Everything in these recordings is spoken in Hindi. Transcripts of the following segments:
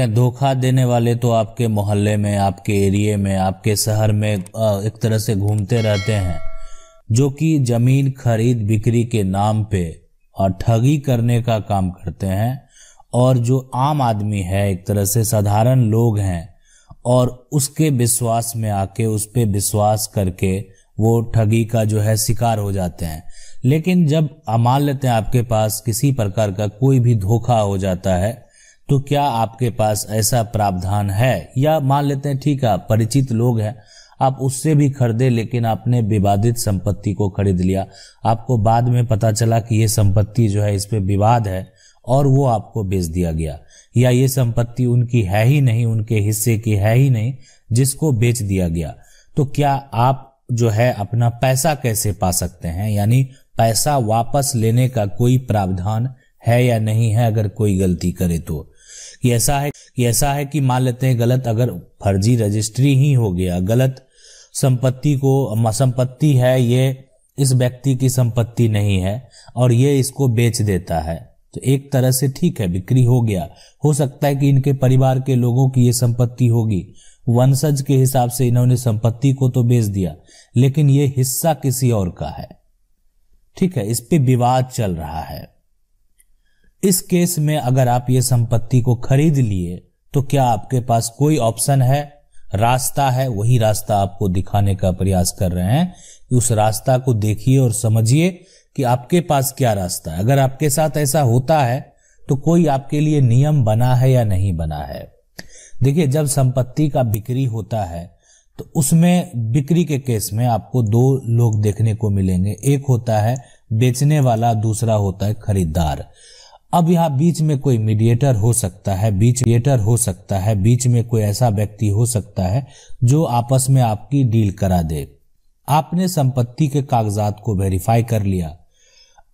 धोखा देने वाले तो आपके मोहल्ले में, आपके एरिया में, आपके शहर में एक तरह से घूमते रहते हैं, जो कि जमीन खरीद बिक्री के नाम पे और ठगी करने का काम करते हैं। और जो आम आदमी है, एक तरह से साधारण लोग हैं, और उसके विश्वास में आके, उस पे विश्वास करके वो ठगी का जो है शिकार हो जाते हैं। लेकिन जब मान लेते हैं आपके पास किसी प्रकार का कोई भी धोखा हो जाता है, तो क्या आपके पास ऐसा प्रावधान है, या मान लेते हैं ठीक है परिचित लोग हैं, आप उससे भी खरीदे लेकिन आपने विवादित संपत्ति को खरीद लिया, आपको बाद में पता चला कि ये संपत्ति जो है इस पे विवाद है और वो आपको बेच दिया गया, या ये संपत्ति उनकी है ही नहीं, उनके हिस्से की है ही नहीं जिसको बेच दिया गया, तो क्या आप जो है अपना पैसा कैसे पा सकते हैं? यानी पैसा वापस लेने का कोई प्रावधान है या नहीं है अगर कोई गलती करे तो? कि ऐसा है कि मान लेते हैं गलत, अगर फर्जी रजिस्ट्री ही हो गया, गलत संपत्ति है, ये इस व्यक्ति की संपत्ति नहीं है और ये इसको बेच देता है, तो एक तरह से ठीक है बिक्री हो गया। हो सकता है कि इनके परिवार के लोगों की ये संपत्ति होगी, वंशज के हिसाब से इन्होंने संपत्ति को तो बेच दिया, लेकिन ये हिस्सा किसी और का है, ठीक है, इस पे विवाद चल रहा है। इस केस में अगर आप ये संपत्ति को खरीद लिए तो क्या आपके पास कोई ऑप्शन है, रास्ता है? वही रास्ता आपको दिखाने का प्रयास कर रहे हैं कि उस रास्ता को देखिए और समझिए कि आपके पास क्या रास्ता है। अगर आपके साथ ऐसा होता है तो कोई आपके लिए नियम बना है या नहीं बना है। देखिए, जब संपत्ति का बिक्री होता है तो उसमें बिक्री के केस में आपको दो लोग देखने को मिलेंगे, एक होता है बेचने वाला, दूसरा होता है खरीदार। अब यहाँ बीच में कोई मीडिएटर हो सकता है, बीच में कोई ऐसा व्यक्ति हो सकता है जो आपस में आपकी डील करा दे। आपने संपत्ति के कागजात को वेरीफाई कर लिया,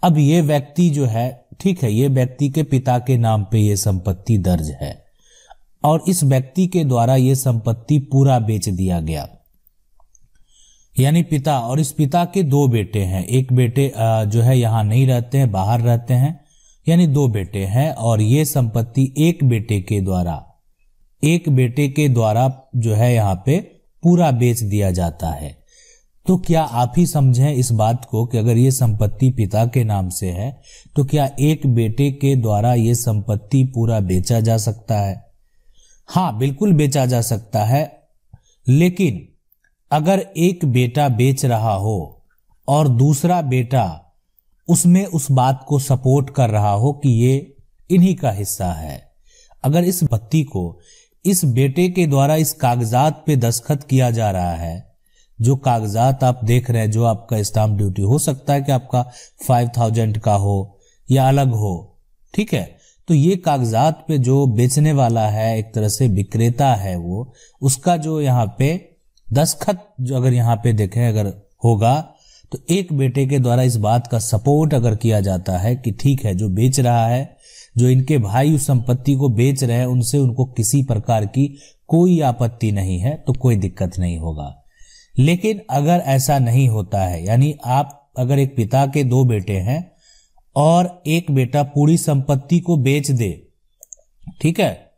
अब ये व्यक्ति जो है, ठीक है, ये व्यक्ति के पिता के नाम पे ये संपत्ति दर्ज है और इस व्यक्ति के द्वारा ये संपत्ति पूरा बेच दिया गया। यानी पिता, और इस पिता के दो बेटे हैं, एक बेटे जो है यहाँ नहीं रहते हैं, बाहर रहते हैं, यानी दो बेटे हैं, और ये संपत्ति एक बेटे के द्वारा जो है यहाँ पे पूरा बेच दिया जाता है। तो क्या आप ही समझें इस बात को कि अगर ये संपत्ति पिता के नाम से है तो क्या एक बेटे के द्वारा ये संपत्ति पूरा बेचा जा सकता है? हाँ, बिल्कुल बेचा जा सकता है, लेकिन अगर एक बेटा बेच रहा हो और दूसरा बेटा उसमें उस बात को सपोर्ट कर रहा हो कि ये इन्हीं का हिस्सा है, अगर इस संपत्ति को इस बेटे के द्वारा इस कागजात पे दस्तखत किया जा रहा है, जो कागजात आप देख रहे हैं, जो आपका स्टाम्प ड्यूटी हो सकता है कि आपका 5000 का हो या अलग हो, ठीक है, तो ये कागजात पे जो बेचने वाला है, एक तरह से विक्रेता है, वो उसका जो यहाँ पे दस्तखत जो अगर यहाँ पे देखें अगर होगा तो एक बेटे के द्वारा इस बात का सपोर्ट अगर किया जाता है कि ठीक है, जो बेच रहा है, जो इनके भाई उस संपत्ति को बेच रहे हैं, उनसे उनको किसी प्रकार की कोई आपत्ति नहीं है, तो कोई दिक्कत नहीं होगा। लेकिन अगर ऐसा नहीं होता है, यानी आप अगर एक पिता के दो बेटे हैं और एक बेटा पूरी संपत्ति को बेच दे, ठीक है,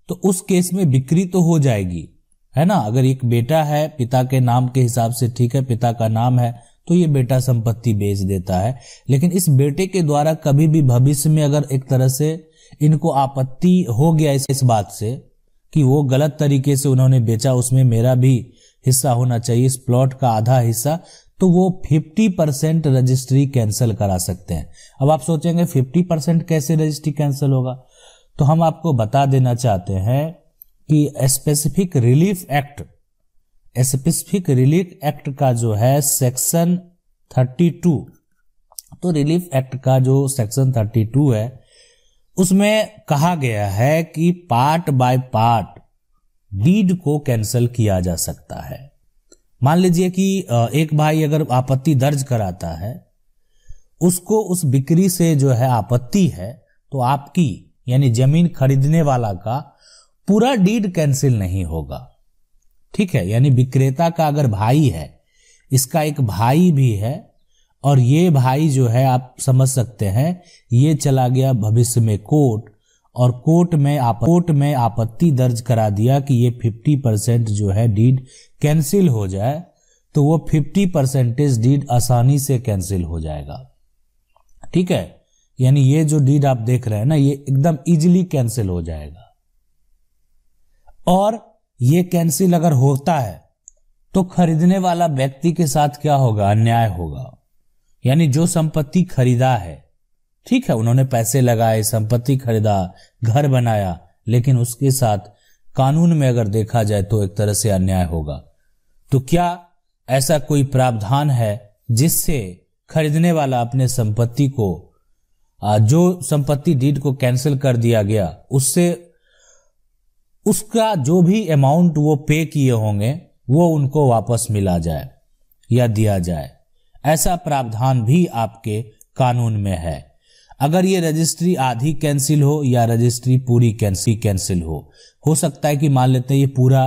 तो उस केस में बिक्री तो हो जाएगी, है ना। अगर एक बेटा है पिता के नाम के हिसाब से, ठीक है, पिता का नाम है, तो ये बेटा संपत्ति बेच देता है। लेकिन इस बेटे के द्वारा कभी भी भविष्य में अगर एक तरह से इनको आपत्ति हो गया इस बात से कि वो गलत तरीके से उन्होंने बेचा, उसमें मेरा भी हिस्सा होना चाहिए, इस प्लॉट का आधा हिस्सा, तो वो 50% रजिस्ट्री कैंसिल करा सकते हैं। अब आप सोचेंगे 50% कैसे रजिस्ट्री कैंसिल होगा, तो हम आपको बता देना चाहते हैं कि स्पेसिफिक रिलीफ एक्ट का जो है सेक्शन 32, तो रिलीफ एक्ट का जो सेक्शन 32 है उसमें कहा गया है कि पार्ट बाय पार्ट डीड को कैंसिल किया जा सकता है। मान लीजिए कि एक भाई अगर आपत्ति दर्ज कराता है, उसको उस बिक्री से जो है आपत्ति है, तो आपकी यानी जमीन खरीदने वाला का पूरा डीड कैंसिल नहीं होगा, ठीक है। यानी विक्रेता का अगर भाई है, इसका एक भाई भी है, और ये भाई जो है आप समझ सकते हैं ये चला गया भविष्य में कोर्ट और कोर्ट में आपत्ति दर्ज करा दिया कि ये 50% जो है डीड कैंसिल हो जाए, तो वो 50% डीड आसानी से कैंसिल हो जाएगा। ठीक है, यानी ये जो डीड आप देख रहे हैं ना, ये एकदम इजीली कैंसिल हो जाएगा। और ये कैंसिल अगर होता है तो खरीदने वाला व्यक्ति के साथ क्या होगा? अन्याय होगा। यानी जो संपत्ति खरीदा है, ठीक है, उन्होंने पैसे लगाए, संपत्ति खरीदा, घर बनाया, लेकिन उसके साथ कानून में अगर देखा जाए तो एक तरह से अन्याय होगा। तो क्या ऐसा कोई प्रावधान है जिससे खरीदने वाला अपने संपत्ति को, जो संपत्ति डीड को कैंसिल कर दिया गया, उससे उसका जो भी अमाउंट वो पे किए होंगे वो उनको वापस मिला जाए या दिया जाए? ऐसा प्रावधान भी आपके कानून में है। अगर ये रजिस्ट्री आधी कैंसिल हो या रजिस्ट्री पूरी कैंसिल हो सकता है कि मान लेते हैं ये पूरा,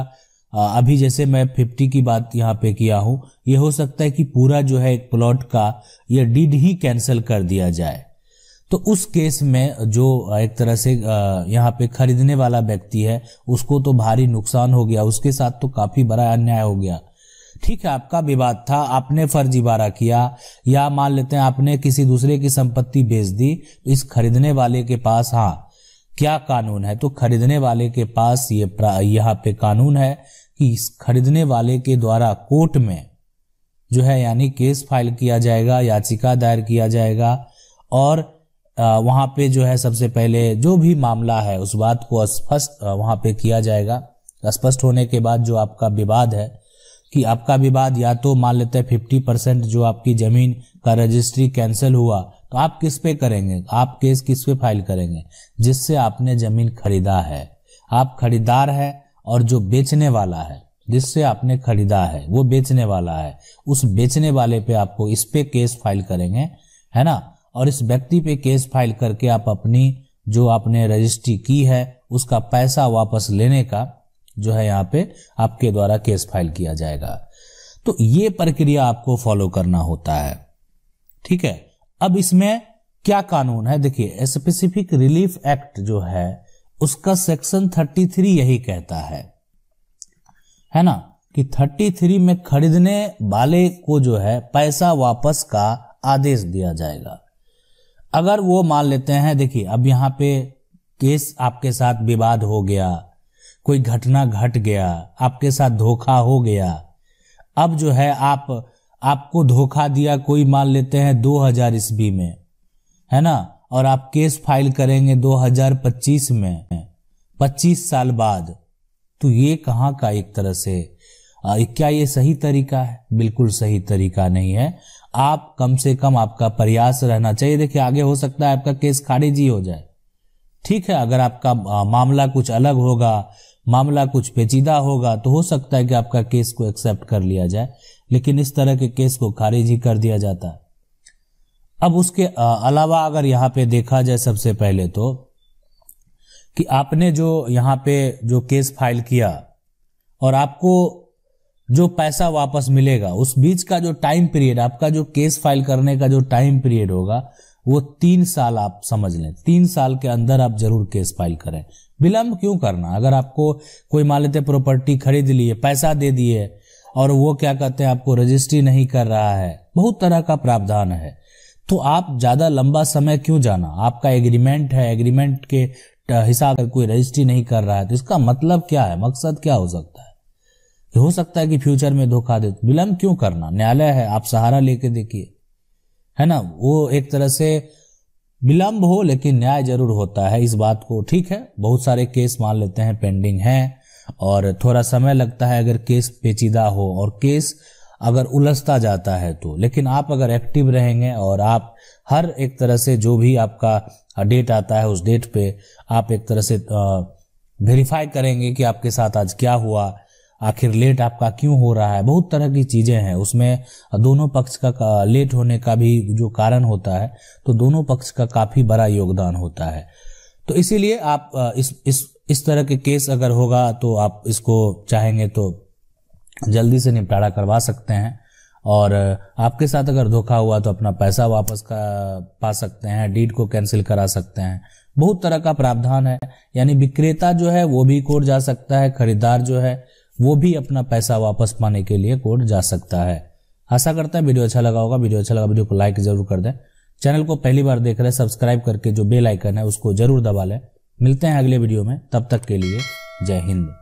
अभी जैसे मैं 50 की बात यहाँ पे किया हूं, ये हो सकता है कि पूरा जो है एक प्लॉट का ये डीड ही कैंसिल कर दिया जाए। तो उस केस में जो एक तरह से यहाँ पे खरीदने वाला व्यक्ति है उसको तो भारी नुकसान हो गया, उसके साथ तो काफी बड़ा अन्याय हो गया। ठीक है, आपका विवाद था, आपने फर्जीवाड़ा किया, या मान लेते हैं आपने किसी दूसरे की संपत्ति बेच दी, तो इस खरीदने वाले के पास क्या कानून है? तो खरीदने वाले के पास यहाँ पे कानून है कि इस खरीदने वाले के द्वारा कोर्ट में जो है यानी केस फाइल किया जाएगा, याचिका दायर किया जाएगा, और वहां पे जो है सबसे पहले जो भी मामला है उस बात को स्पष्ट वहां पे किया जाएगा। स्पष्ट होने के बाद जो आपका विवाद है, कि आपका विवाद या तो मान लेते हैं 50% जो आपकी जमीन का रजिस्ट्री कैंसिल हुआ, तो आप किस पे करेंगे? आप केस किस पे फाइल करेंगे? जिससे आपने जमीन खरीदा है। आप खरीदार है और जो बेचने वाला है, जिससे आपने खरीदा है, वो बेचने वाला है। उस बेचने वाले पे आपको इस पे केस फाइल करेंगे, है ना? और इस व्यक्ति पे केस फाइल करके आप अपनी जो आपने रजिस्ट्री की है उसका पैसा वापस लेने का जो है यहाँ पे आपके द्वारा केस फाइल किया जाएगा। तो ये प्रक्रिया आपको फॉलो करना होता है। ठीक है, अब इसमें क्या कानून है? देखिए, स्पेसिफिक रिलीफ एक्ट जो है उसका सेक्शन 33 यही कहता है ना, कि 33 में खरीदने वाले को जो है पैसा वापस का आदेश दिया जाएगा। अगर वो मान लेते हैं, देखिए अब यहाँ पे केस आपके साथ विवाद हो गया, कोई घटना घट गया, आपके साथ धोखा हो गया, अब जो है आपको धोखा दिया कोई, मान लेते हैं 2000 ईस्वी में, है ना, और आप केस फाइल करेंगे 2025 में, 25 साल बाद, तो ये कहाँ का एक तरह से क्या ये सही तरीका है? बिल्कुल सही तरीका नहीं है। आप कम से कम आपका प्रयास रहना चाहिए। देखिए, आगे हो सकता है आपका केस खारिज ही हो जाए। ठीक है, अगर आपका मामला कुछ अलग होगा, मामला कुछ पेचीदा होगा, तो हो सकता है कि आपका केस को एक्सेप्ट कर लिया जाए, लेकिन इस तरह के केस को खारिज ही कर दिया जाता है। अब उसके अलावा अगर यहाँ पे देखा जाए, सबसे पहले तो कि आपने जो यहाँ पे जो केस फाइल किया और आपको जो पैसा वापस मिलेगा, उस बीच का जो टाइम पीरियड, आपका जो केस फाइल करने का जो टाइम पीरियड होगा वो 3 साल आप समझ लें। 3 साल के अंदर आप जरूर केस फाइल करें। विलंब क्यों करना? अगर आपको कोई मान लेते प्रॉपर्टी खरीद लिए, पैसा दे दिए, और वो क्या कहते हैं आपको रजिस्ट्री नहीं कर रहा है, बहुत तरह का प्रावधान है, तो आप ज्यादा लंबा समय क्यों जाना? आपका एग्रीमेंट है, एग्रीमेंट के हिसाब से कोई रजिस्ट्री नहीं कर रहा है, तो इसका मतलब क्या है? मकसद क्या हो सकता है? हो सकता है कि फ्यूचर में धोखा दे। विलंब क्यों करना? न्यायालय है, आप सहारा लेके देखिए, है ना। वो एक तरह से विलंब हो लेकिन न्याय जरूर होता है, इस बात को, ठीक है। बहुत सारे केस मान लेते हैं पेंडिंग हैं और थोड़ा समय लगता है अगर केस पेचीदा हो और केस अगर उलझता जाता है तो, लेकिन आप अगर एक्टिव रहेंगे और आप हर एक तरह से जो भी आपका डेट आता है उस डेट पे आप एक तरह से वेरीफाई करेंगे कि आपके साथ आज क्या हुआ, आखिर लेट आपका क्यों हो रहा है। बहुत तरह की चीजें हैं उसमें, दोनों पक्ष का लेट होने का भी जो कारण होता है, तो दोनों पक्ष का काफी बड़ा योगदान होता है। तो इसीलिए आप इस तरह के केस अगर होगा तो आप इसको चाहेंगे तो जल्दी से निपटारा करवा सकते हैं, और आपके साथ अगर धोखा हुआ तो अपना पैसा वापस पा सकते हैं, डीड को कैंसिल करा सकते हैं, बहुत तरह का प्रावधान है, यानी विक्रेता जो है वो भी कोर्ट जा सकता है, खरीदार जो है वो भी अपना पैसा वापस पाने के लिए कोर्ट जा सकता है। आशा करता है वीडियो अच्छा लगा होगा। वीडियो अच्छा लगा वीडियो को लाइक जरूर कर दें। चैनल को पहली बार देख रहे हैं सब्सक्राइब करके जो बेल आइकन है उसको जरूर दबा लें। मिलते हैं अगले वीडियो में, तब तक के लिए जय हिंद।